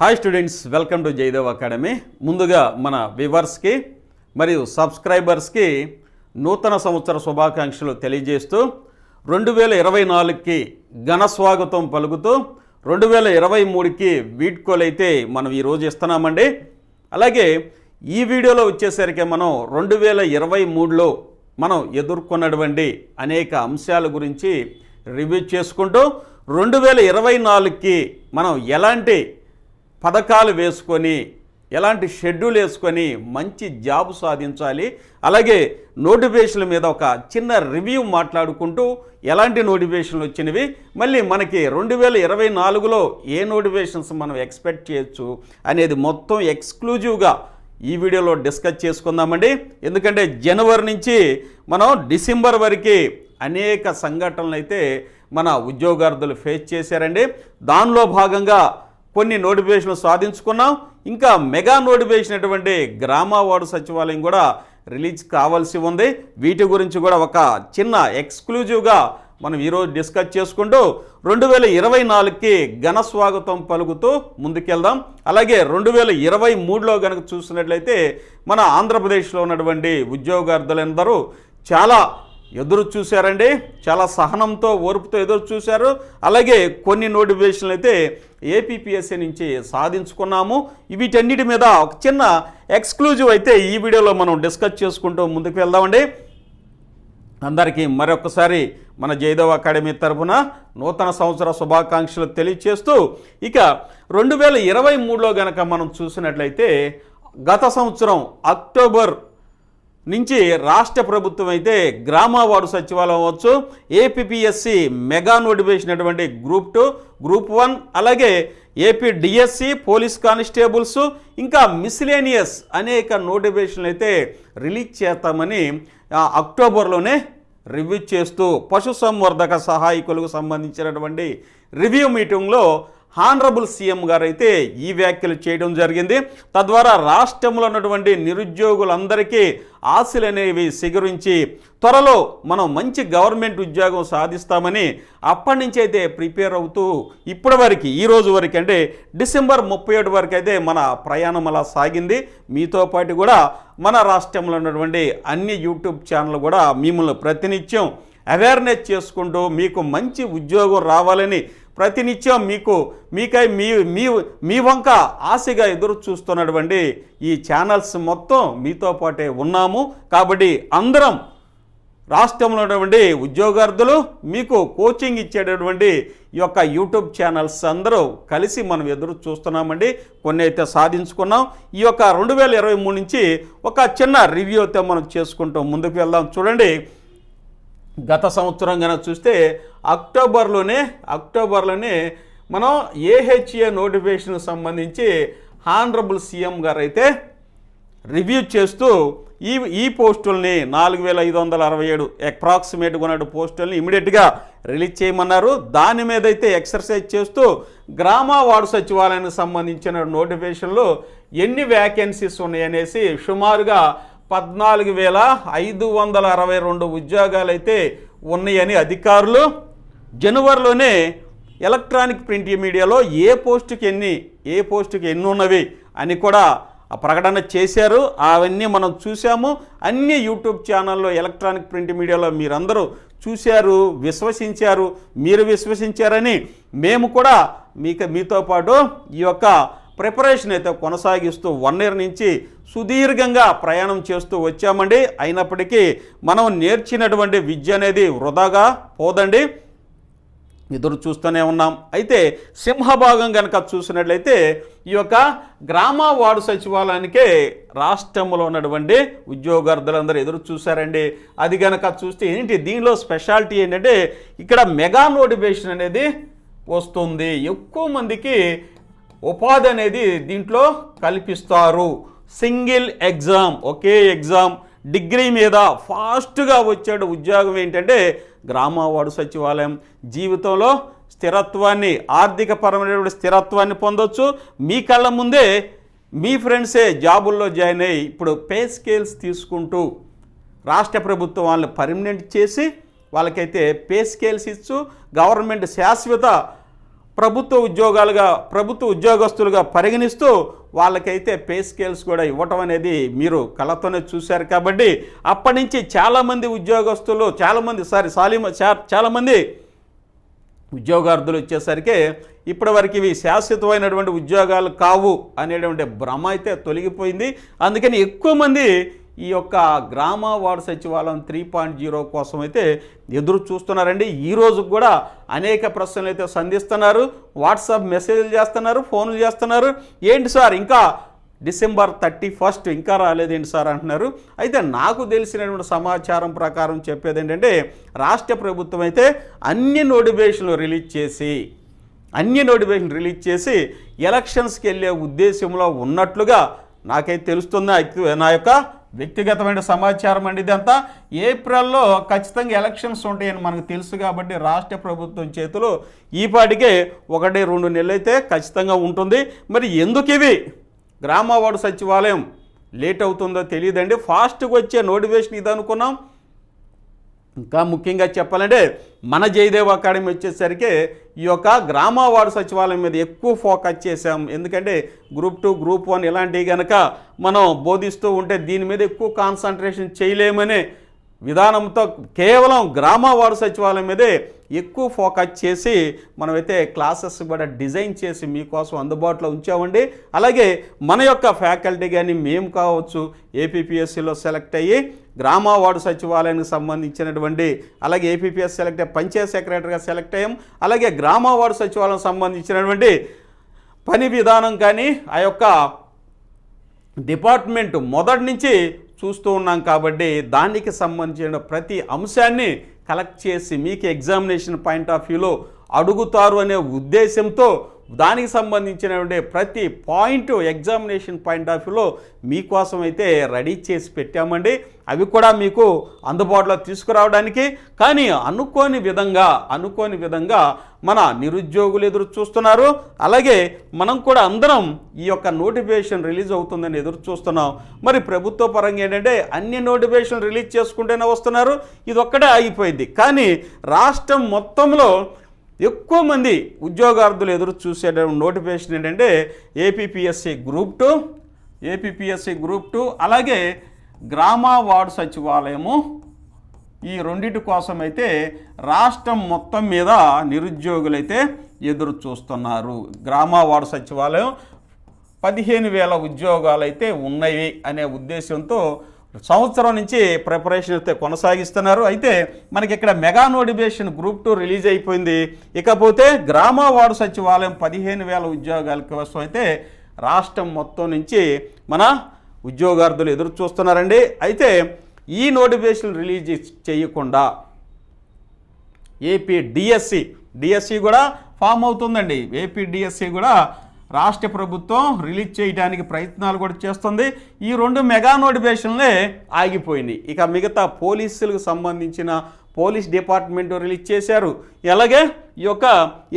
Hi students, welcome to Jayadev Academy. ముందుగా మన వ్యూవర్స్కి మరియు సబ్స్క్రైబర్స్కి నూతన సంవత్సర శుభాకాంక్షలు తెలియజేస్తూ 2024కి ఘన స్వాగతం పలుకుతూ 2023కి వీడ్కోలైతే మనం ఈరోజు ఇస్తున్నామండి. అలాగే ఈ వీడియోలో వచ్చేసరికి మనం 2023లో మనం ఎదుర్కొన్నటువంటి అనేక అంశాల గురించి రివ్యూ చేసుకుంటూ 2024కి మనం ఎలాంటి పథకాలు వేసుకొని ఎలాంటి షెడ్యూల్ వేసుకొని మంచి జాబ్ సాధించాలి, అలాగే నోటిఫికేషన్ల మీద ఒక చిన్న రివ్యూ మాట్లాడుకుంటూ ఎలాంటి నోటిఫికేషన్లు వచ్చినవి, మళ్ళీ మనకి 2024లో ఏ నోటిఫికేషన్స్ మనం ఎక్స్పెక్ట్ చేయొచ్చు అనేది మొత్తం ఎక్స్క్లూజివ్గా ఈ వీడియోలో డిస్కస్ చేసుకుందామండి. ఎందుకంటే జనవరి నుంచి మనం డిసెంబర్ వరకు అనేక సంఘటనలు అయితే మన ఉద్యోగార్థులు ఫేస్ చేశారండి. దానిలో భాగంగా కొన్ని నోటిఫికేషన్లు సాధించుకున్నాం. ఇంకా మెగా నోటిఫికేషన్ అటువంటి గ్రామ వార్డు సచివాలయం కూడా రిలీజ్ కావాల్సి ఉంది. వీటి గురించి కూడా ఒక చిన్న ఎక్స్క్లూజివ్గా మనం ఈరోజు డిస్కస్ చేసుకుంటూ 2024కి ఘన స్వాగతం పలుకుతూ ముందుకెళ్దాం. అలాగే 2023లో కనుక చూసినట్లయితే మన ఆంధ్రప్రదేశ్లో ఉన్నటువంటి ఉద్యోగార్థులందరూ చాలా ఎదురు చూశారండి. చాలా సహనంతో ఓర్పుతో ఎదురు చూశారు. అలాగే కొన్ని నోటిఫికేషన్లు అయితే ఏపీపీఎస్సీ నుంచి సాధించుకున్నాము. వీటన్నిటి మీద ఒక చిన్న ఎక్స్క్లూజివ్ అయితే ఈ వీడియోలో మనం డిస్కస్ చేసుకుంటూ ముందుకు వెళ్దామండి. అందరికీ మరొకసారి మన జయదేవ్ అకాడమీ తరఫున నూతన సంవత్సర శుభాకాంక్షలు తెలియజేస్తూ ఇక 2023లో కనుక మనం చూసినట్లయితే గత సంవత్సరం అక్టోబర్ నుంచి రాష్ట్ర ప్రభుత్వం అయితే గ్రామ వార్డు సచివాలయం అవ్వచ్చు, ఏపీపీఎస్సీ మెగా నోటిఫికేషన్ అటువంటి గ్రూప్ 2, గ్రూప్ 1, అలాగే ఏపీ డిఎస్సి, పోలీస్ కానిస్టేబుల్స్, ఇంకా మిస్లేనియస్ అనేక నోటిఫికేషన్లు అయితే రిలీజ్ చేస్తామని అక్టోబర్లోనే రివ్యూ చేస్తూ పశుసంవర్ధక సహాయకులకు సంబంధించినటువంటి రివ్యూ మీటింగ్లో హానరబుల్ సీఎం గారు అయితే ఈ వ్యాఖ్యలు చేయడం జరిగింది. తద్వారా రాష్ట్రంలో ఉన్నటువంటి నిరుద్యోగులందరికీ ఆశలు అనేవి సిగురించి త్వరలో మనం మంచి గవర్నమెంట్ ఉద్యోగం సాధిస్తామని అప్పటి నుంచి అయితే ప్రిపేర్ అవుతూ ఇప్పటి వరకు ఈ రోజు వరకు అంటే డిసెంబర్ 31 వరకు అయితే మన ప్రయాణం అలా సాగింది. మీతో పాటు కూడా మన రాష్ట్రంలో ఉన్నటువంటి అన్ని యూట్యూబ్ ఛానల్ కూడా మిమ్మల్ని ప్రతినిత్యం అవేర్నెస్ చేసుకుంటూ మీకు మంచి ఉద్యోగం రావాలని ప్రతినిత్యం మీకై మీ వంక ఆశగా ఎదురు చూస్తున్నటువంటి ఈ ఛానల్స్ మొత్తం మీతో పాటే ఉన్నాము. కాబట్టి అందరం రాష్ట్రంలో ఉన్నటువంటి ఉద్యోగార్థులు మీకు కోచింగ్ ఇచ్చేటటువంటి ఈ యొక్క యూట్యూబ్ ఛానల్స్ అందరూ కలిసి మనం ఎదురు చూస్తున్నామండి. కొన్ని అయితే సాధించుకున్నాం. ఈ యొక్క 2023 నుంచి ఒక చిన్న రివ్యూ అయితే మనం చేసుకుంటూ ముందుకు వెళ్దాం. చూడండి, గత సంవత్సరం కనుక చూస్తే అక్టోబర్లోనే మనం ఏహెచ్ఏ నోటిఫికేషన్ సంబంధించి హానరబుల్ సీఎం గారు అయితే రివ్యూ చేస్తూ ఈ పోస్టుల్ని 4567 అప్రాక్సిమేట్గా ఉన్న పోస్టుల్ని ఇమీడియట్గా రిలీజ్ చేయమన్నారు. దాని మీద అయితే ఎక్సర్సైజ్ చేస్తూ గ్రామ వార్డు సచివాలయానికి సంబంధించిన నోటిఫికేషన్లు ఎన్ని వ్యాకెన్సీస్ ఉన్నాయనేసి సుమారుగా 14,562 ఉద్యోగాలు అయితే ఉన్నాయని అధికారులు జనవరిలోనే ఎలక్ట్రానిక్ ప్రింట్ మీడియాలో ఏ పోస్టుకి ఎన్ని ఉన్నవి అని కూడా ప్రకటన చేశారు. అవన్నీ మనం చూసాము. అన్ని యూట్యూబ్ ఛానల్లో ఎలక్ట్రానిక్ ప్రింట్ మీడియాలో మీరందరూ చూశారు, విశ్వసించారు. మీరు విశ్వసించారని మేము కూడా మీతో పాటు ఈ యొక్క ప్రిపరేషన్ అయితే కొనసాగిస్తూ 1 year నుంచి సుదీర్ఘంగా ప్రయాణం చేస్తూ వచ్చామండి. అయినప్పటికీ మనం నేర్చినటువంటి విద్య అనేది వృధాగా పోదండి, ఎదురు చూస్తూనే ఉన్నాం. అయితే సింహభాగం కనుక చూసినట్లయితే ఈ యొక్క గ్రామ వార్డు సచివాలయానికే రాష్ట్రంలో ఉన్నటువంటి ఉద్యోగార్థులందరూ ఎదురు చూశారండి. అది కనుక చూస్తే ఏంటి దీనిలో స్పెషాలిటీ ఏంటంటే ఇక్కడ మెగా నోటిఫికేషన్ అనేది వస్తుంది. ఎక్కువ మందికి ఉపాధి అనేది దీంట్లో కల్పిస్తారు. సింగిల్ ఎగ్జామ్, ఒకే ఎగ్జామ్, డిగ్రీ మీద ఫాస్ట్గా వచ్చే ఉద్యోగం ఏంటంటే గ్రామ వార్డు సచివాలయం. జీవితంలో స్థిరత్వాన్ని, ఆర్థికపరమైనటువంటి స్థిరత్వాన్ని పొందొచ్చు. మీ కళ్ళ ముందే మీ ఫ్రెండ్సే జాబుల్లో జాయిన్ అయ్యి ఇప్పుడు పే స్కేల్స్ తీసుకుంటూ రాష్ట్ర ప్రభుత్వం వాళ్ళని పర్మనెంట్ చేసి వాళ్ళకైతే పే స్కేల్స్ ఇచ్చు గవర్నమెంట్ శాశ్వత ప్రభుత్వ ఉద్యోగస్తులుగా పరిగణిస్తూ వాళ్ళకైతే పే స్కేల్స్ కూడా ఇవ్వటం అనేది మీరు కళ్ళతోనే చూశారు. కాబట్టి అప్పటి నుంచి చాలామంది ఉద్యోగస్తులు చాలామంది ఉద్యోగార్థులు వచ్చేసరికి ఇప్పటివరకు ఇవి శాశ్వతమైనటువంటి ఉద్యోగాలు కావు అనేటువంటి భ్రమ అయితే తొలగిపోయింది. అందుకని ఎక్కువ మంది ఈ యొక్క గ్రామ వార్డు సచివాలయం 3.0 కోసం అయితే ఎదురు చూస్తున్నారండి. ఈ రోజు కూడా అనేక ప్రశ్నలు అయితే సంధిస్తున్నారు, వాట్సాప్ మెసేజ్లు చేస్తున్నారు, ఫోన్లు చేస్తున్నారు. ఏంటి సార్ ఇంకా December 31 ఇంకా రాలేదేంటి సార్ అంటున్నారు. అయితే నాకు తెలిసినటువంటి సమాచారం ప్రకారం చెప్పేది ఏంటంటే రాష్ట్ర ప్రభుత్వం అయితే అన్ని నోటిఫికేషన్లు రిలీజ్ చేసి ఎలక్షన్స్కి వెళ్ళే ఉద్దేశంలో ఉన్నట్లుగా నాకైతే తెలుస్తుంది. నా యొక్క వ్యక్తిగతమైన సమాచారం అండి. ఇదంతా ఏప్రిల్లో ఖచ్చితంగా ఎలక్షన్స్ ఉంటాయని మనకు తెలుసు. కాబట్టి రాష్ట్ర ప్రభుత్వం చేతిలో ఈపాటికే 1-2 నెలలు అయితే ఖచ్చితంగా ఉంటుంది. మరి ఎందుకు ఇవి గ్రామ వార్డు సచివాలయం లేట్ అవుతుందో తెలియదండి. ఫాస్ట్గా వచ్చే నోటిఫికేషన్ ఇది అనుకున్నాం. ఇంకా ముఖ్యంగా చెప్పాలంటే మన జయదేవ్ అకాడమీ వచ్చేసరికి ఈ యొక్క గ్రామ వార్డు సచివాలయం మీద ఎక్కువ ఫోకస్ చేశాం. ఎందుకంటే గ్రూప్ 2, గ్రూప్ 1 ఇలాంటివి కనుక మనం బోధిస్తూ ఉంటే దీని మీద ఎక్కువ కాన్సన్ట్రేషన్ చేయలేమనే విధానంతో కేవలం గ్రామ వార్డు సచివాలయం మీదే ఎక్కువ ఫోకస్ చేసి మనమైతే క్లాసెస్ కూడా డిజైన్ చేసి మీకోసం అందుబాటులో ఉంచామండి. అలాగే మన యొక్క ఫ్యాకల్టీ కానీ మేము కావచ్చు ఏపీపీఎస్సీలో సెలెక్ట్ అయ్యి గ్రామ వార్డు సచివాలయానికి సంబంధించినటువంటి, అలాగే ఏపీపీఎస్ సెలెక్ట్ అయ్యి పంచాయత్ సెక్రటరీగా సెలెక్ట్ అయ్యాం. అలాగే గ్రామ వార్డు సచివాలయం సంబంధించినటువంటి పని విధానం కానీ ఆ యొక్క డిపార్ట్మెంట్ మొదటి నుంచి చూస్తూ ఉన్నాం. కాబట్టి దానికి సంబంధించిన ప్రతి అంశాన్ని కలెక్ట్ చేసి మీకు ఎగ్జామినేషన్ పాయింట్ ఆఫ్ వ్యూలో అడుగుతారు అనే ఉద్దేశంతో దానికి సంబంధించినటువంటి ప్రతి పాయింట్ ఎగ్జామినేషన్ పాయింట్ ఆఫ్ వ్యూలో మీకోసం అయితే రెడీ చేసి పెట్టామండి. అవి కూడా మీకు అందుబాటులో తీసుకురావడానికి. కానీ అనుకోని విధంగా మన నిరుద్యోగులు ఎదురు చూస్తున్నారు. అలాగే మనం కూడా అందరం ఈ యొక్క నోటిఫికేషన్ రిలీజ్ అవుతుందని ఎదురు చూస్తున్నాం. మరి ప్రభుత్వ పరంగా ఏంటంటే అన్ని నోటిఫికేషన్ రిలీజ్ చేసుకుంటూనే వస్తున్నారు, ఇది ఒక్కటే ఆగిపోయింది. కానీ రాష్ట్రం మొత్తంలో ఎక్కువ మంది ఉద్యోగార్థులు ఎదురు చూసే నోటిఫికేషన్ ఏంటంటే ఏపీపీఎస్సీ గ్రూప్ 2 అలాగే గ్రామ వార్డు సచివాలయము. ఈ రెండింటి కోసం అయితే రాష్ట్రం మొత్తం మీద నిరుద్యోగులైతే ఎదురు చూస్తున్నారు. గ్రామ వార్డు సచివాలయం 15,000 ఉద్యోగాలు అయితే ఉన్నాయి అనే ఉద్దేశంతో సంవత్సరం నుంచి ప్రిపరేషన్ అయితే కొనసాగిస్తున్నారు. అయితే మనకి ఇక్కడ మెగా నోటిఫికేషన్ గ్రూప్ 2 రిలీజ్ అయిపోయింది. ఇకపోతే గ్రామ వార్డు సచివాలయం 15,000 ఉద్యోగాల కోసం అయితే రాష్ట్రం మొత్తం నుంచి మన ఉద్యోగార్థులు ఎదురు చూస్తున్నారండి. అయితే ఈ నోటిఫికేషన్ రిలీజ్ చేయకుండా ఏపీ డిఎస్సి కూడా ఫామ్ అవుతుందండి. ఏపీ డిఎస్సి కూడా రాష్ట్ర ప్రభుత్వం రిలీజ్ చేయడానికి ప్రయత్నాలు కూడా చేస్తుంది. ఈ 2 మెగా నోటిఫికేషన్లే ఆగిపోయినాయి. ఇక మిగతా పోలీసులకు సంబంధించిన పోలీస్ డిపార్ట్మెంట్ రిలీజ్ చేశారు. అలాగే ఈ యొక్క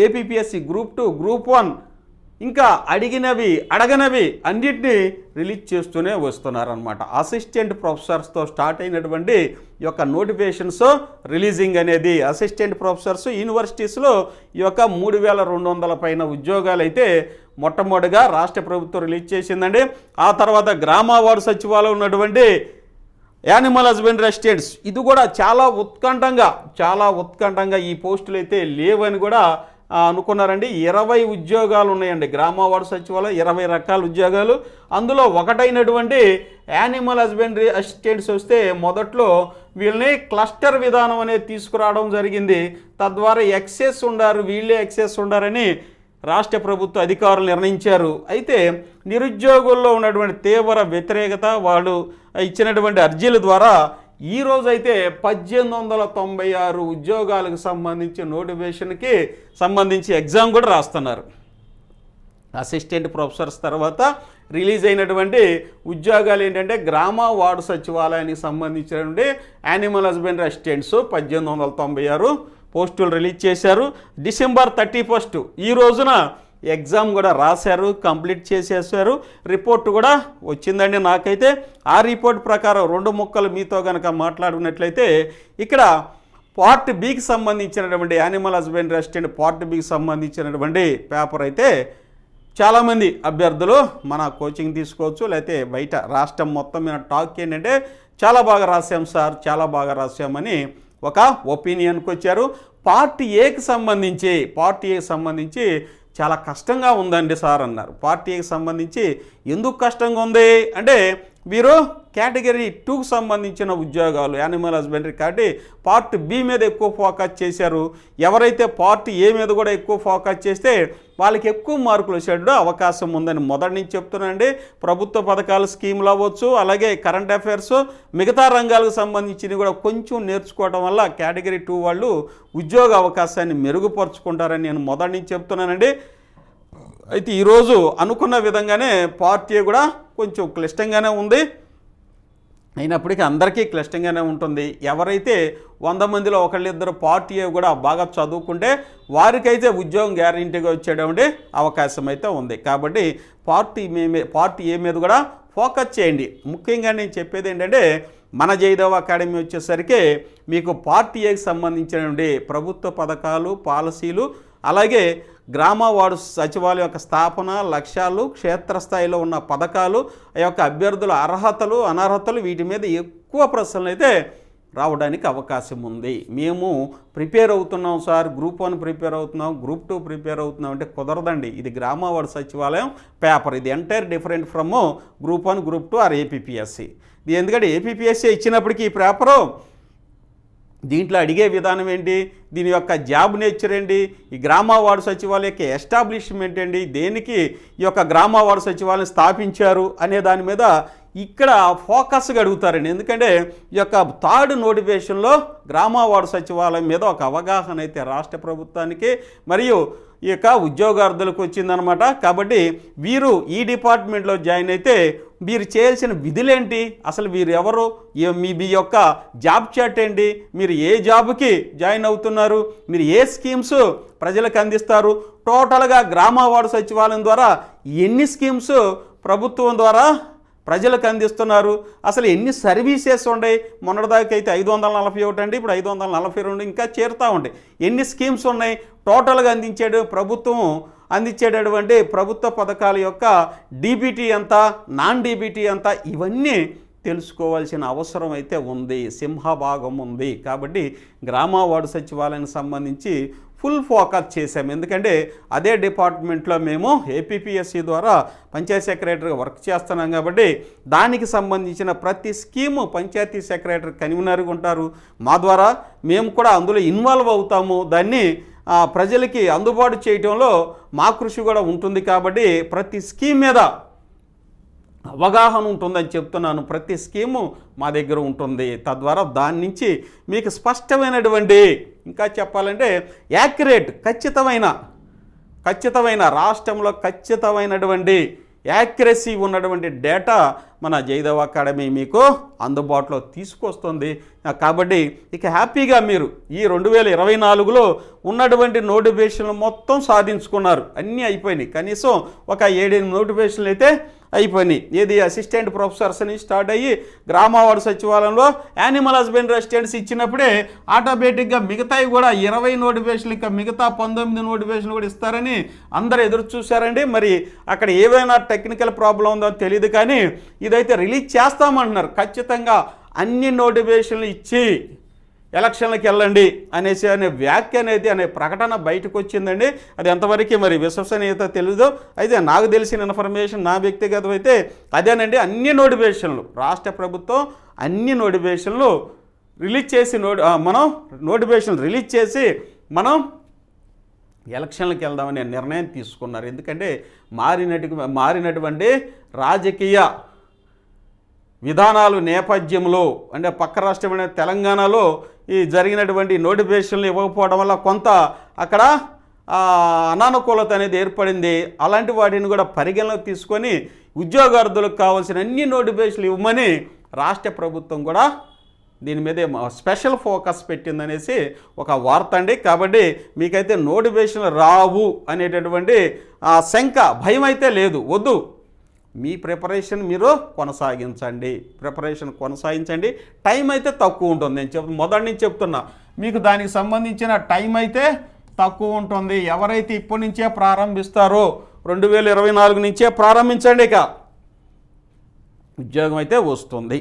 ఏపీపీఎస్సీ గ్రూప్ 2, గ్రూప్ 1 ఇంకా అడగనవి అన్నిటినీ రిలీజ్ చేస్తూనే వస్తున్నారనమాట. అసిస్టెంట్ ప్రొఫెసర్స్తో స్టార్ట్ అయినటువంటి ఈ యొక్క నోటిఫికేషన్స్ రిలీజింగ్ అనేది అసిస్టెంట్ ప్రొఫెసర్స్ యూనివర్సిటీస్లో ఈ యొక్క 3,200 పైన ఉద్యోగాలు అయితే మొట్టమొదటిగా రాష్ట్ర ప్రభుత్వం రిలీజ్ చేసిందండి. ఆ తర్వాత గ్రామ వార్డు సచివాలయం ఉన్నటువంటి యానిమల్ హస్బెండరీ అసిస్టెంట్స్ ఇది కూడా చాలా ఉత్కంఠంగా ఈ పోస్టులు అయితే లేవని కూడా అనుకున్నారండి. 20 ఉద్యోగాలు ఉన్నాయండి గ్రామ వార్డు సచివాలయం, 20 రకాల ఉద్యోగాలు. అందులో ఒకటైనటువంటి యానిమల్ హస్బెండరీ అసిస్టెంట్స్ వస్తే మొదట్లో వీళ్ళని క్లస్టర్ విధానం అనేది తీసుకురావడం జరిగింది. తద్వారా వీళ్ళే ఎక్సెస్ ఉండారని రాష్ట్ర ప్రభుత్వ అధికారులు నిర్ణయించారు. అయితే నిరుద్యోగుల్లో ఉన్నటువంటి తీవ్ర వ్యతిరేకత, వాళ్ళు ఇచ్చినటువంటి అర్జీల ద్వారా ఈరోజైతే 1896 ఉద్యోగాలకు సంబంధించి నోటిఫికేషన్కి సంబంధించి ఎగ్జామ్ కూడా రాస్తున్నారు. అసిస్టెంట్ ప్రొఫెసర్స్ తర్వాత రిలీజ్ అయినటువంటి ఉద్యోగాలు ఏంటంటే గ్రామ వార్డు సచివాలయానికి సంబంధించినటువంటి యానిమల్ హస్బెండరీ అసిస్టెంట్స్ 1896 పోస్టులు రిలీజ్ చేశారు. December 31 ఈ రోజున ఎగ్జామ్ కూడా రాశారు, కంప్లీట్ చేసేసారు. రిపోర్ట్ కూడా వచ్చిందండి నాకైతే. ఆ రిపోర్ట్ ప్రకారం 2 ముక్కలు మీతో కనుక మాట్లాడుకున్నట్లయితే ఇక్కడ పార్ట్ బికి సంబంధించినటువంటి యానిమల్ హస్బెండరీ అసిస్టెంట్ పార్ట్ బికి సంబంధించినటువంటి పేపర్ అయితే చాలామంది అభ్యర్థులు మన కోచింగ్ తీసుకోవచ్చు, లేకపోతే బయట రాష్ట్రం మొత్తం మీద టాక్ ఏంటంటే చాలా బాగా రాసాం సార్, చాలా బాగా రాసామని ఒక ఒపీనియన్కి వచ్చారు. పార్ట్ ఏకి సంబంధించి చాలా కష్టంగా ఉందండి సార్ అన్నారు. పార్ట్ ఏకి సంబంధించి ఎందుకు కష్టంగా ఉంది అంటే వీరు కేటగిరీ 2కు సంబంధించిన ఉద్యోగాలు యానిమల్ హస్బెండరీ కాబట్టి పార్ట్ బి మీద ఎక్కువ ఫోకస్ చేశారు. ఎవరైతే పార్ట్ ఏ మీద కూడా ఎక్కువ ఫోకస్ చేస్తే వాళ్ళకి ఎక్కువ మార్కులు వచ్చేటట్టు అవకాశం ఉందని మొదటి నుంచి చెప్తున్నానండి. ప్రభుత్వ పథకాలు స్కీములు అవ్వచ్చు, అలాగే కరెంట్ అఫైర్స్, మిగతా రంగాలకు సంబంధించినవి కూడా కొంచెం నేర్చుకోవడం వల్ల కేటగిరీ 2 వాళ్ళు ఉద్యోగ అవకాశాన్ని మెరుగుపరుచుకుంటారని నేను మొదటి నుంచి చెప్తున్నానండి. అయితే ఈరోజు అనుకున్న విధంగానే పార్ట్ ఏ కూడా కొంచెం క్లిష్టంగానే ఉంది, అయినప్పటికీ అందరికీ క్లిష్టంగానే ఉంటుంది. ఎవరైతే 100 మందిలో ఒకళ్ళిద్దరు పార్ట్ ఏ కూడా బాగా చదువుకుంటే వారికైతే ఉద్యోగం గ్యారంటీగా వచ్చేటువంటి అవకాశం అయితే ఉంది. కాబట్టి పార్ట్ ఏ మీద కూడా ఫోకస్ చేయండి. ముఖ్యంగా నేను చెప్పేది ఏంటంటే మన జయదేవ్ అకాడమీ వచ్చేసరికి మీకు పార్ట్ ఏకి సంబంధించినటువంటి ప్రభుత్వ పథకాలు, పాలసీలు, అలాగే గ్రామ వార్డు సచివాలయం యొక్క స్థాపన, లక్ష్యాలు, క్షేత్రస్థాయిలో ఉన్న పథకాలు, ఆ యొక్క అభ్యర్థుల అర్హతలు, అనర్హతలు, వీటి మీద ఎక్కువ ప్రశ్నలు అయితే రావడానికి అవకాశం ఉంది. మేము ప్రిపేర్ అవుతున్నాం సార్, గ్రూప్ 1 ప్రిపేర్ అవుతున్నాం, గ్రూప్ 2 ప్రిపేర్ అవుతున్నాం అంటే కుదరదండి. ఇది గ్రామ వార్డు సచివాలయం పేపర్, ఇది entire different from group 1, group 2 or APPSC. ఇది ఎందుకంటే ఏపీపీఎస్సీ ఇచ్చినప్పటికీ ఈ పేపరు దీంట్లో అడిగే విధానం ఏంటి, దీని యొక్క జాబ్ నేచర్ ఏంటి, ఈ గ్రామ వార్డు సచివాలయం యొక్క ఎస్టాబ్లిష్మెంట్ ఏంటి, దేనికి ఈ యొక్క గ్రామ వార్డు సచివాలయం స్థాపించారు అనే దాని మీద ఇక్కడ ఫోకస్గా అడుగుతారండి. ఎందుకంటే ఈ యొక్క 3rd నోటిఫికేషన్లో గ్రామ వార్డు సచివాలయం మీద ఒక అవగాహన అయితే రాష్ట్ర ప్రభుత్వానికి మరియు ఈ యొక్క ఉద్యోగార్థులకు వచ్చిందనమాట. కాబట్టి వీరు ఈ డిపార్ట్మెంట్లో జాయిన్ అయితే మీరు చేయాల్సిన విధులేంటి, అసలు వీరు ఎవరు, మీ యొక్క జాబ్ చార్ట్ ఏంటి, మీరు ఏ జాబ్కి జాయిన్ అవుతున్నారు, మీరు ఏ స్కీమ్స్ ప్రజలకు అందిస్తారు, టోటల్గా గ్రామ వార్డు సచివాలయం ద్వారా ఎన్ని స్కీమ్స్ ప్రభుత్వం ద్వారా ప్రజలకు అందిస్తున్నారు, అసలు ఎన్ని సర్వీసెస్ ఉన్నాయి. మొన్నటిదాకా అయితే 541 అండి, ఇప్పుడు 542 ఇంకా చేరుతూ ఉంటాయి. ఎన్ని స్కీమ్స్ ఉన్నాయి, టోటల్గా ప్రభుత్వం అందించేటటువంటి ప్రభుత్వ పథకాల యొక్క డీబీటీ ఎంత, నాన్ డీబీటీ ఎంత, ఇవన్నీ తెలుసుకోవాల్సిన అవసరం అయితే ఉంది, సింహభాగం ఉంది. కాబట్టి గ్రామ వార్డు సచివాలయానికి సంబంధించి ఫుల్ ఫోకస్ చేసాము. ఎందుకంటే అదే డిపార్ట్మెంట్లో మేము ఏపీపీఎస్సీ ద్వారా పంచాయతీ సెక్రటరీగా వర్క్ చేస్తున్నాం. కాబట్టి దానికి సంబంధించిన ప్రతి స్కీము పంచాయతీ సెక్రటరీ కన్వీనర్గా ఉంటారు. మా ద్వారా మేము కూడా అందులో ఇన్వాల్వ్ అవుతాము. దాన్ని ప్రజలకి అందుబాటు చేయడంలో మా కృషి కూడా ఉంటుంది. కాబట్టి ప్రతి స్కీమ్ మీద అవగాహన ఉంటుందని చెప్తున్నాను. ప్రతి స్కీము మా దగ్గర ఉంటుంది. తద్వారా దాని నుంచి మీకు స్పష్టమైనటువంటి, ఇంకా చెప్పాలంటే యాక్యురేట్, ఖచ్చితమైన రాష్ట్రంలో ఖచ్చితమైనటువంటి యాక్యురసీ ఉన్నటువంటి డేటా మన జయదేవ్ అకాడమీ మీకు అందుబాటులో తీసుకొస్తుంది. కాబట్టి ఇక హ్యాపీగా మీరు ఈ 2024లో ఉన్నటువంటి నోటిఫికేషన్లు మొత్తం సాధించుకున్నారు. అన్నీ అయిపోయినాయి. కనీసం ఒక 7-8 నోటిఫికేషన్లు అయితే అయిపోయినాయి. ఏది అసిస్టెంట్ ప్రొఫెసర్స్ అని స్టార్ట్ అయ్యి గ్రామ వార్డు సచివాలయంలో యానిమల్ హస్బెండరీ అసిస్టెంట్స్ ఇచ్చినప్పుడే ఆటోమేటిక్గా మిగతాయి కూడా 20 నోటిఫికేషన్లు, ఇంకా మిగతా 19 నోటిఫికేషన్లు కూడా ఇస్తారని అందరూ ఎదురు చూశారండి. మరి అక్కడ ఏవైనా టెక్నికల్ ప్రాబ్లం ఉందో తెలియదు, కానీ ఇదైతే రిలీజ్ చేస్తామంటున్నారు. ఖచ్చితంగా అన్ని నోటిఫికేషన్లు ఇచ్చి ఎలక్షన్లకు వెళ్ళండి అనే వ్యాఖ్య అనే ప్రకటన బయటకు వచ్చిందండి. అది ఎంతవరకు మరి విశ్వసనీయత తెలియదు. అయితే నాకు తెలిసిన ఇన్ఫర్మేషన్, నా వ్యక్తిగతం అయితే అదేనండి. అన్ని నోటిఫికేషన్లు రాష్ట్ర ప్రభుత్వం అన్ని నోటిఫికేషన్లు రిలీజ్ చేసి నోటిఫికేషన్ రిలీజ్ చేసి మనం ఎలక్షన్లకు వెళ్దామనే నిర్ణయం తీసుకున్నారు. ఎందుకంటే మారినటువంటి రాజకీయ విధానాలు నేపథ్యంలో, అంటే పక్క రాష్ట్రమైన తెలంగాణలో ఈ జరిగినటువంటి నోటిఫికేషన్లు ఇవ్వకపోవడం వల్ల కొంత అక్కడ అనానుకూలత అనేది ఏర్పడింది. అలాంటి వాటిని కూడా పరిగణలోకి తీసుకొని ఉద్యోగార్థులకు కావాల్సిన అన్ని నోటిఫికేషన్లు ఇవ్వమని రాష్ట్ర ప్రభుత్వం కూడా దీని మీద స్పెషల్ ఫోకస్ పెట్టిందనేసి ఒక వార్త అండి. కాబట్టి మీకైతే నోటిఫికేషన్లు రావు అనేటటువంటి శంక, భయం అయితే లేదు. వద్దు, మీ ప్రిపరేషన్ మీరు కొనసాగించండి. టైం అయితే తక్కువ ఉంటుంది. నేను మొదటి నుంచి చెప్తున్నా, మీకు దానికి సంబంధించిన టైం అయితే తక్కువ ఉంటుంది. ఎవరైతే ఇప్పటి నుంచే ప్రారంభిస్తారో 2024 నుంచే ప్రారంభించండి. ఇక ఉద్యోగం అయితే వస్తుంది,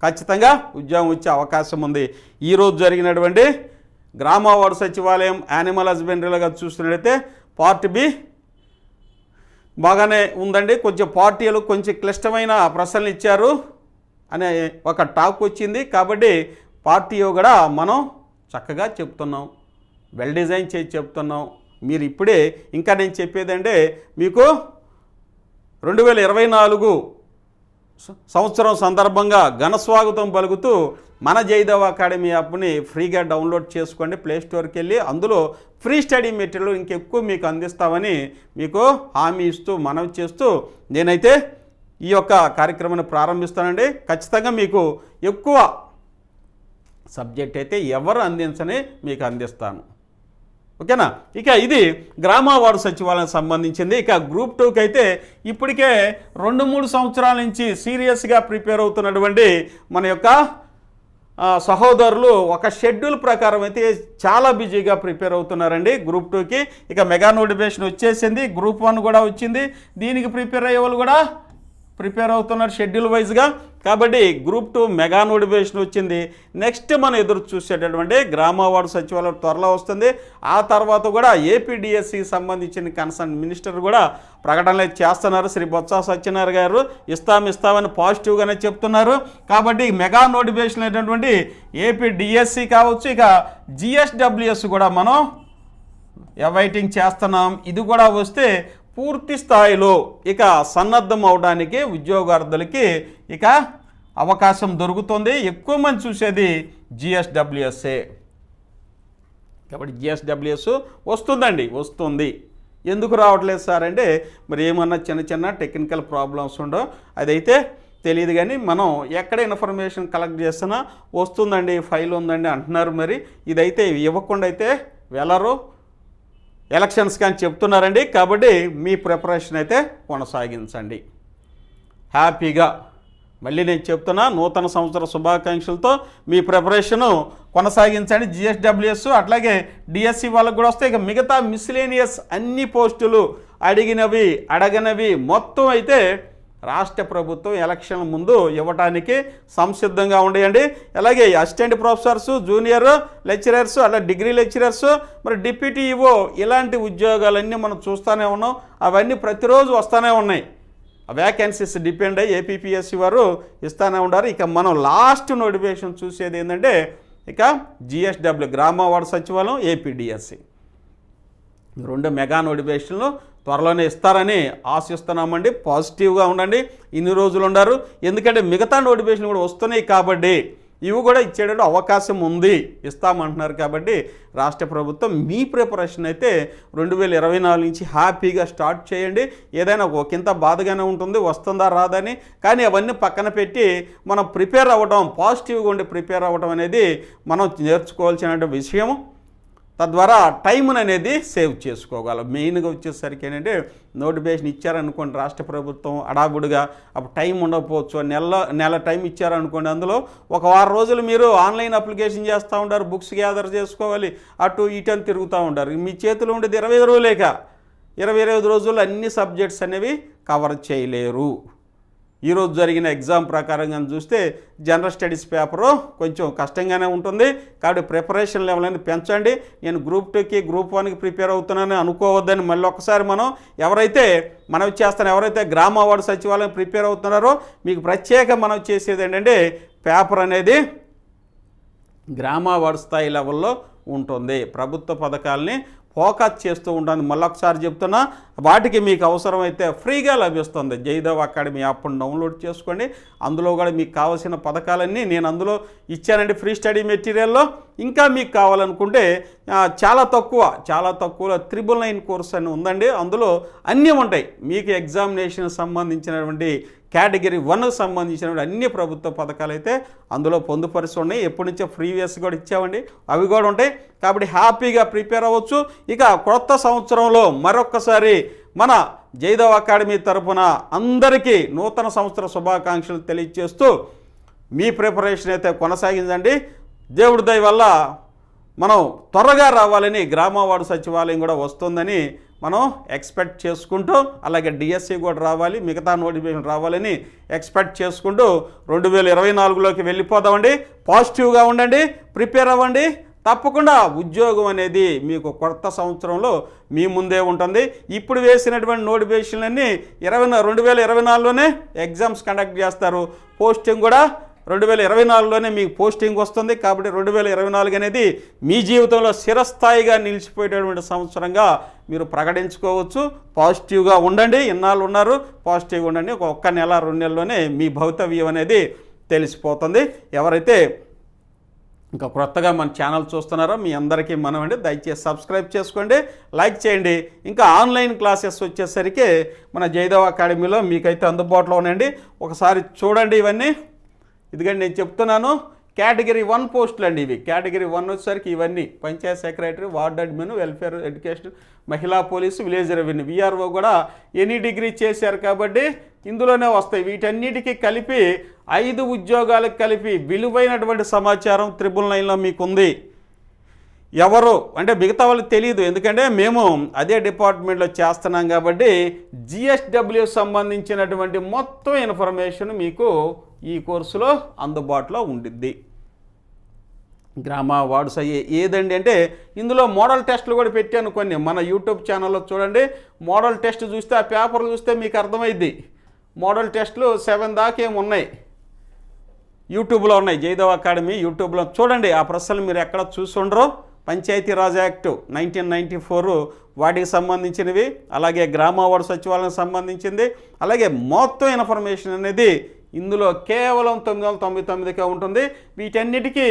ఖచ్చితంగా ఉద్యోగం వచ్చే అవకాశం ఉంది. ఈరోజు జరిగినటువంటి గ్రామ వార్డు సచివాలయం యానిమల్ హస్బెండరీలుగా చూసినట్లయితే పార్ట్ బి బాగానే ఉందండి. కొంచెం పార్టీలు కొంచెం క్లిష్టమైన ప్రశ్నలు ఇచ్చారు అనే ఒక టాక్ వచ్చింది. కాబట్టి పార్టీ కూడా మనం చక్కగా చెప్తున్నాం, వెల్ డిజైన్ చేసి చెప్తున్నాం. మీరు ఇప్పుడే ఇంకా నేను చెప్పేదంటే మీకు 2024 సంవత్సరం సందర్భంగా ఘన స్వాగతం పలుకుతూ మన జయదేవ్ అకాడమీ యాప్ని ఫ్రీగా డౌన్లోడ్ చేసుకోండి. ప్లేస్టోర్కి వెళ్ళి అందులో ఫ్రీ స్టడీ మెటీరియల్ ఇంకెక్కువ మీకు అందిస్తామని మీకు హామీ ఇస్తూ మనవి చేస్తూ నేనైతే ఈ యొక్క కార్యక్రమాన్ని ప్రారంభిస్తానండి. ఖచ్చితంగా మీకు ఎక్కువ సబ్జెక్ట్ అయితే ఎవరు అందించని మీకు అందిస్తాను. ఓకేనా? ఇక ఇది గ్రామ వార్డు సచివాలయం సంబంధించింది. ఇక గ్రూప్ 2కి అయితే ఇప్పటికే 2-3 సంవత్సరాల నుంచి సీరియస్గా ప్రిపేర్ అవుతున్నటువంటి మన యొక్క సహోదరులు ఒక షెడ్యూల్ ప్రకారం అయితే చాలా బిజీగా ప్రిపేర్ అవుతున్నారండి గ్రూప్ 2కి. ఇక మెగా నోటిఫికేషన్ వచ్చేసింది, గ్రూప్ 1 కూడా వచ్చింది. దీనికి ప్రిపేర్ అయ్యే వాళ్ళు కూడా ప్రిపేర్ అవుతున్నారు షెడ్యూల్ వైజ్గా. కాబట్టి గ్రూప్ 2 మెగా నోటిఫికేషన్ వచ్చింది. నెక్స్ట్ మనం ఎదురు చూసేటటువంటి గ్రామ వార్డు సచివాలయం త్వరలో వస్తుంది. ఆ తర్వాత కూడా ఏపీడిఎస్సికి సంబంధించిన కన్సర్న్ మినిస్టర్ కూడా ప్రకటనలు చేస్తున్నారు. శ్రీ బొత్స సత్యనారాయణ గారు ఇస్తామని పాజిటివ్గానే చెప్తున్నారు. కాబట్టి మెగా నోటిఫికేషన్ అయినటువంటి ఏపీడిఎస్సి కావచ్చు, ఇక జిఎస్డబ్ల్యూఎస్ కూడా మనం అవైటింగ్ చేస్తున్నాం. ఇది కూడా వస్తే పూర్తి స్థాయిలో ఇక సన్నద్ధం అవడానికి ఉద్యోగార్థులకి ఇక అవకాశం దొరుకుతుంది. ఎక్కువ మంది చూసేది జిఎస్డబ్ల్యూఎస్ఏ. కాబట్టి జిఎస్డబ్ల్యూఎస్ వస్తుందండి, వస్తుంది. ఎందుకు రావట్లేదు సార్ అంటే మరి ఏమన్నా చిన్న టెక్నికల్ ప్రాబ్లమ్స్ ఉండవు, అదైతే తెలియదు. కానీ మనం ఎక్కడ ఇన్ఫర్మేషన్ కలెక్ట్ చేస్తున్నా వస్తుందండి, ఫైల్ ఉందండి అంటున్నారు. మరి ఇదైతే ఇవ్వకుండా అయితే వెళ్ళరు ఎలక్షన్స్ కానీ చెప్తున్నారండి. కాబట్టి మీ ప్రిపరేషన్ అయితే కొనసాగించండి హ్యాపీగా. మళ్ళీ నేను చెప్తున్నా, నూతన సంవత్సర శుభాకాంక్షలతో మీ ప్రిపరేషను కొనసాగించండి. జిఎస్డబ్ల్యూఎస్ అట్లాగే డిఎస్సి వాళ్ళకు కూడా వస్తాయి. ఇక మిగతా మిస్లేనియస్ అన్ని పోస్టులు అడిగినవి అడగనవి మొత్తం అయితే రాష్ట్ర ప్రభుత్వం ఎలక్షన్ ముందు ఇవ్వడానికి సంసిద్ధంగా ఉండేయండి. అలాగే అసిస్టెంట్ ప్రొఫెసర్స్, జూనియర్ లెక్చరర్స్, అలా డిగ్రీ లెక్చరర్స్, మరి డిప్యూటీ ఈవో ఇలాంటి ఉద్యోగాలన్నీ మనం చూస్తూనే ఉన్నాం. అవన్నీ ప్రతిరోజు వస్తూనే ఉన్నాయి. వ్యాకెన్సీస్ డిపెండ్ అయ్యి ఏపీపీఎస్సీ వారు ఇస్తూనే ఉన్నారు. ఇక మనం లాస్ట్ నోటిఫికేషన్ చూసేది ఏంటంటే ఇక జిఎస్డబ్ల్యూ గ్రామ వార్డు సచివాలయం, ఏపీడిఎస్సి 2 మెగా నోటిఫికేషన్లు త్వరలోనే ఇస్తారని ఆశిస్తున్నామండి. పాజిటివ్గా ఉండండి. ఇన్ని రోజులు ఉన్నారు, ఎందుకంటే మిగతా నోటిఫికేషన్ కూడా వస్తున్నాయి కాబట్టి ఇవి కూడా ఇచ్చేటట్టు అవకాశం ఉంది, ఇస్తామంటున్నారు. కాబట్టి రాష్ట్ర ప్రభుత్వం మీ ప్రిపరేషన్ అయితే 2024 నుంచి హ్యాపీగా స్టార్ట్ చేయండి. ఏదైనా ఒకంత బాధగానే ఉంటుంది, వస్తుందా రాదని, కానీ అవన్నీ పక్కన పెట్టి మనం ప్రిపేర్ అవ్వడం, పాజిటివ్గా ఉండి ప్రిపేర్ అవ్వడం అనేది మనం నేర్చుకోవాల్సిన విషయం. తద్వారా టైంని అనేది సేవ్ చేసుకోగలం. మెయిన్గా వచ్చేసరికి ఏంటంటే నోటిఫికేషన్ ఇచ్చారనుకోండి రాష్ట్ర ప్రభుత్వం అడాబుడిగా, అప్పుడు టైం ఉండకపోవచ్చు. నెల టైం ఇచ్చారనుకోండి, అందులో ఒక వారం రోజులు మీరు ఆన్లైన్ అప్లికేషన్ చేస్తూ ఉంటారు, బుక్స్ గ్యాదర్ చేసుకోవాలి, అటు ఇటు అని తిరుగుతూ ఉంటారు. మీ చేతిలో ఉండేది 25 రోజులేక 25 రోజుల్లో అన్ని సబ్జెక్ట్స్ అనేవి కవర్ చేయలేరు. ఈరోజు జరిగిన ఎగ్జామ్ ప్రకారంగా చూస్తే జనరల్ స్టడీస్ పేపరు కొంచెం కష్టంగానే ఉంటుంది. కాబట్టి ప్రిపరేషన్ లెవెల్ అనేది పెంచండి. నేను గ్రూప్ 2కి గ్రూప్ 1కి ప్రిపేర్ అవుతున్నానని అనుకోవద్దని మళ్ళీ ఒకసారి మనవి చేస్తాను. ఎవరైతే గ్రామ వార్డు సచివాలయం ప్రిపేర్ అవుతున్నారో మీకు ప్రత్యేక మనవి చేసేది ఏంటంటే పేపర్ అనేది గ్రామ వార్డు స్థాయి లెవెల్లో ఉంటుంది. ప్రభుత్వ పథకాలని ఫోకస్ చేస్తూ ఉంటాను. మళ్ళొకసారి చెప్తున్నా, వాటికి మీకు అవసరమైతే ఫ్రీగా లభిస్తుంది. జయదేవ్ అకాడమీ యాప్ను డౌన్లోడ్ చేసుకోండి. అందులో కూడా మీకు కావాల్సిన పథకాలన్నీ నేను అందులో ఇచ్చానండి ఫ్రీ స్టడీ మెటీరియల్లో. ఇంకా మీకు కావాలనుకుంటే చాలా తక్కువలో 999 కోర్స్ అని ఉందండి. అందులో అన్నీ ఉంటాయి. మీకు ఎగ్జామినేషన్ సంబంధించినటువంటి కేటగిరీ 1కు సంబంధించినటువంటి అన్ని ప్రభుత్వ పథకాలు అయితే అందులో పొందుపరిచి ఉన్నాయి. ఎప్పటి నుంచో ప్రీవియస్ కూడా ఇచ్చామండి, అవి కూడా ఉంటాయి. కాబట్టి హ్యాపీగా ప్రిపేర్ అవ్వచ్చు. ఇక కొత్త సంవత్సరంలో మరొక్కసారి మన జయదేవ్ అకాడమీ తరఫున అందరికీ నూతన సంవత్సర శుభాకాంక్షలు తెలియజేస్తూ మీ ప్రిపరేషన్ అయితే కొనసాగించండి. దేవుడి దయ వల్ల మనం త్వరగా రావాలని గ్రామ వార్డు సచివాలయం కూడా వస్తుందని మనం ఎక్స్పెక్ట్ చేసుకుంటూ, అలాగే డిఎస్సి కూడా రావాలి, మిగతా నోటిఫికేషన్ రావాలని ఎక్స్పెక్ట్ చేసుకుంటూ 2024లోకి వెళ్ళిపోదామండి. పాజిటివ్గా ఉండండి, ప్రిపేర్ అవ్వండి. తప్పకుండా ఉద్యోగం అనేది మీకు కొత్త సంవత్సరంలో మీ ముందే ఉంటుంది. ఇప్పుడు వేసినటువంటి నోటిఫికేషన్లన్నీ 2024లోనే ఎగ్జామ్స్ కండక్ట్ చేస్తారు. పోస్టింగ్ కూడా 2024లోనే మీకు పోస్టింగ్ వస్తుంది. కాబట్టి 2024 అనేది మీ జీవితంలో స్థిరస్థాయిగా నిలిచిపోయేటటువంటి సంవత్సరంగా మీరు ప్రకటించుకోవచ్చు. పాజిటివ్గా ఉండండి. ఇన్నాళ్ళు ఉన్నారు, పాజిటివ్గా ఉండండి. ఒక్క నెల 2 నెలల్లోనే మీ భవితవ్యం అనేది తెలిసిపోతుంది. ఎవరైతే ఇంకా కొత్తగా మన ఛానల్ చూస్తున్నారో మీ అందరికీ మనమండి, దయచేసి సబ్స్క్రైబ్ చేసుకోండి, లైక్ చేయండి. ఇంకా ఆన్లైన్ క్లాసెస్ వచ్చేసరికి మన జయదేవ్ అకాడమీలో మీకైతే అందుబాటులో ఉన్నాయండి. ఒకసారి చూడండి. ఇవన్నీ ఇదిగండి నేను చెప్తున్నాను, కేటగిరీ 1 పోస్టులు అండి ఇవి. కేటగిరీ 1 వచ్చేసరికి ఇవన్నీ Panchayat secretary, ward admin, welfare, education, మహిళా పోలీసు, విలేజ్ రెవెన్యూ, విఆర్ఓ కూడా ఎనీ డిగ్రీ చేశారు కాబట్టి ఇందులోనే వస్తాయి. వీటన్నిటికీ కలిపి 5 ఉద్యోగాలకు కలిపి విలువైనటువంటి సమాచారం 999లో మీకు ఉంది. ఎవరు అంటే మిగతా వాళ్ళకి తెలియదు, ఎందుకంటే మేము అదే డిపార్ట్మెంట్లో చేస్తున్నాం కాబట్టి జిఎస్డబ్ల్యూ సంబంధించినటువంటి మొత్తం ఇన్ఫర్మేషన్ మీకు ఈ కోర్సులో అందుబాటులో ఉండిద్ది. గ్రామ వార్డ్స్ అయ్యే ఏదండి అంటే ఇందులో మోడల్ టెస్టులు కూడా పెట్టాను కొన్ని. మన యూట్యూబ్ ఛానల్లో చూడండి, మోడల్ టెస్ట్ చూస్తే ఆ పేపర్లు చూస్తే మీకు అర్థమైద్ది. మోడల్ టెస్టులు 7 దాకా ఏమి ఉన్నాయి, యూట్యూబ్లో ఉన్నాయి. జయదేవ్ అకాడమీ యూట్యూబ్లో చూడండి. ఆ ప్రశ్నలు మీరు ఎక్కడ చూసుండరో. పంచాయతీరాజ్ యాక్ట్ 1994 వాటికి సంబంధించినవి, అలాగే గ్రామ వార్డు సచివాలయానికి సంబంధించింది, అలాగే మొత్తం ఇన్ఫర్మేషన్ అనేది ఇందులో కేవలం 999కే ఉంటుంది. వీటన్నిటికీ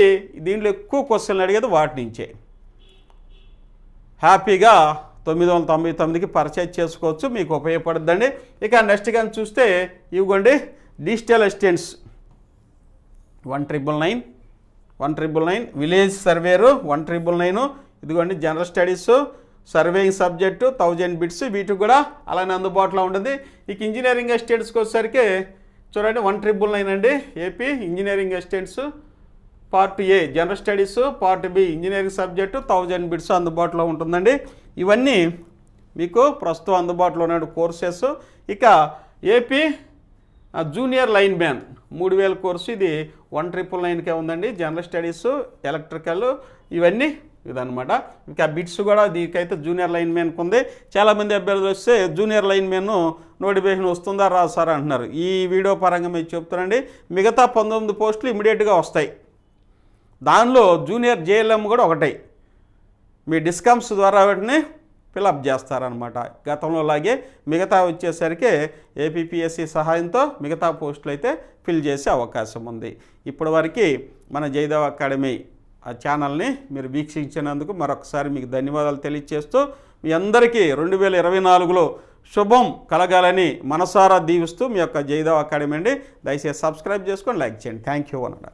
దీంట్లో ఎక్కువ క్వశ్చన్లు అడిగేది వాటి నుంచే. హ్యాపీగా 999కి పర్చేజ్ చేసుకోవచ్చు, మీకు ఉపయోగపడుద్దండి. ఇక నెక్స్ట్ కానీ చూస్తే ఇవ్వండి డిజిటల్ అసిస్టెంట్స్ 1999, విలేజ్ సర్వేరు 1999, ఇదిగోండి general studies, surveying subject 1000 bits, వీటికి కూడా అలానే అందుబాటులో ఉంటుంది. ఇక ఇంజనీరింగ్ అసిస్టెంట్స్కి వచ్చేసరికి చూడండి 1999 అండి. AP engineering assistants part A general studies, part B engineering subject 1000 bits అందుబాటులో ఉంటుందండి. ఇవన్నీ మీకు ప్రస్తుతం అందుబాటులో ఉన్న కోర్సెస్. ఇక AP junior lineman 3000 course, ఇది 1999కే ఉందండి. జనరల్ స్టడీస్, ఎలక్ట్రికల్ ఇవన్నీ ఇదనమాట. ఇంకా బిట్స్ కూడా దీనికైతే జూనియర్ లైన్ మ్యాన్కి ఉంది. చాలామంది అభ్యర్థులు వస్తే జూనియర్ లైన్ మ్యాన్ నోటిఫికేషన్ వస్తుందా రాదు సార్ అంటున్నారు. ఈ వీడియో పరంగా మీరు చెప్తానండి. మిగతా 19 పోస్టులు ఇమీడియట్గా వస్తాయి. దానిలో జూనియర్ జేఎల్ఎం కూడా ఒకటే. మీ డిస్కమ్స్ ద్వారా వాటిని ఫిలప్ చేస్తారనమాట. గతంలో లాగే మిగతా వచ్చేసరికి ఏపీపీఎస్సీ సహాయంతో మిగతా పోస్టులు అయితే ఫిల్ చేసే అవకాశం ఉంది. ఇప్పటి వరకు మన జయదేవ్ అకాడమీ ఆ ఛానల్ని మీరు వీక్షించినందుకు మరొకసారి మీకు ధన్యవాదాలు తెలియజేస్తూ మీ అందరికీ 2024లో శుభం కలగాలని మనసారా దీవిస్తూ మీ యొక్క జయదేవ్ అకాడమీ అండి. దయచేసి సబ్స్క్రైబ్ చేసుకొని లైక్ చేయండి. థ్యాంక్ యూ అన్నాడు.